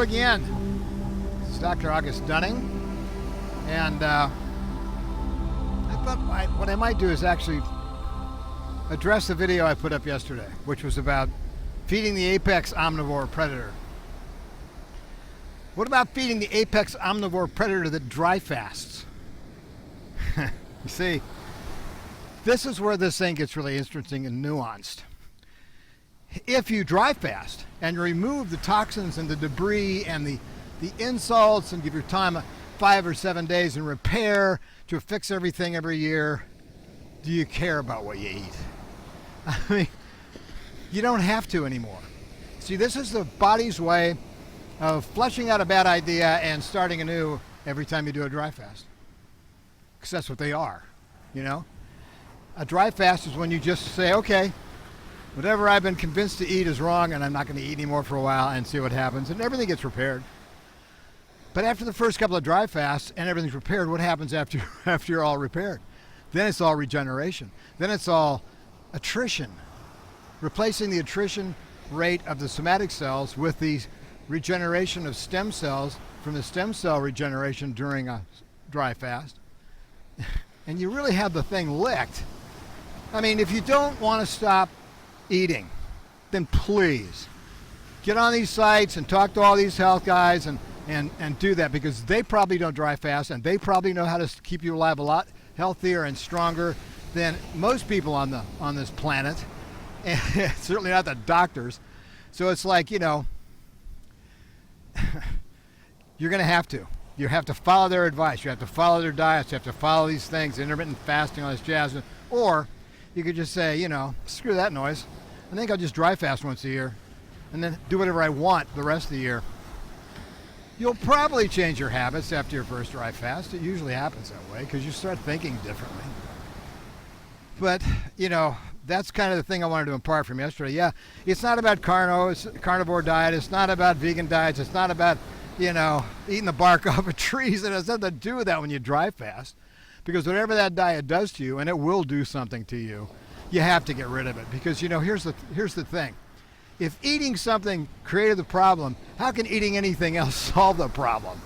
again. It's Dr. August Dunning, and I thought what I might do is actually address the video I put up yesterday, which was about feeding the apex omnivore predator. What about feeding the apex omnivore predator that dry fasts? You see, this is where this thing gets really interesting and nuanced. If you dry fast and you remove the toxins and the debris and the insults and give your time 5 or 7 days and repair to fix everything every year, do you care about what you eat? I mean, you don't have to anymore. See, this is the body's way of fleshing out a bad idea and starting anew every time you do a dry fast. Because that's what they are, you know? A dry fast is when you just say, okay, whatever I've been convinced to eat is wrong and I'm not going to eat anymore for a while and see what happens, and everything gets repaired. But after the first couple of dry fasts and everything's repaired, what happens after you're all repaired? Then it's all regeneration. Then it's all attrition. Replacing the attrition rate of the somatic cells with the regeneration of stem cells from the stem cell regeneration during a dry fast. And you really have the thing licked. I mean, if you don't want to stop eating, then please get on these sites and talk to all these health guys and do that, because they probably don't dry fast and they probably know how to keep you alive a lot healthier and stronger than most people on this planet, and certainly not the doctors. So it's like, you know, you're going to have to. You have to follow their advice. You have to follow their diets. You have to follow these things, intermittent fasting, all this jazz. Or you could just say, you know, screw that noise. I think I'll just dry fast once a year and then do whatever I want the rest of the year. You'll probably change your habits after your first dry fast. It usually happens that way because you start thinking differently. But, you know, that's kind of the thing I wanted to impart from yesterday. Yeah, it's not about carnivore diet. It's not about vegan diets. It's not about, you know, eating the bark off of trees. It has nothing to do with that when you dry fast. Because whatever that diet does to you, and it will do something to you, you have to get rid of it. Because, you know, here's the thing. If eating something created the problem, how can eating anything else solve the problem?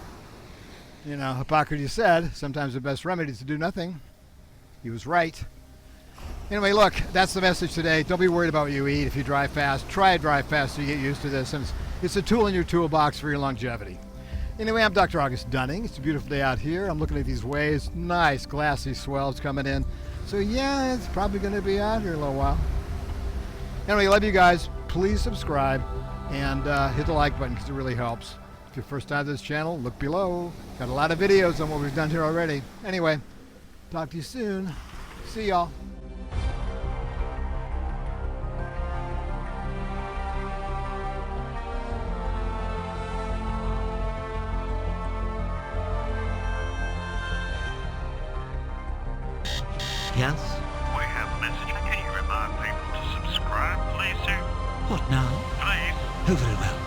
You know, Hippocrates said, sometimes the best remedy is to do nothing. He was right. Anyway, look, that's the message today. Don't be worried about what you eat if you dry fast. Try a dry fast so you get used to this. And it's a tool in your toolbox for your longevity. Anyway, I'm Dr. August Dunning. It's a beautiful day out here. I'm looking at these waves. Nice, glassy swells coming in. So, yeah, it's probably going to be out here a little while. Anyway, love you guys. Please subscribe and hit the like button because it really helps. If you're first time to this channel, look below. Got a lot of videos on what we've done here already. Anyway, talk to you soon. See y'all. Yes? We have a message. Can you remind people to subscribe, please, sir? What now? Please. Oh, very well.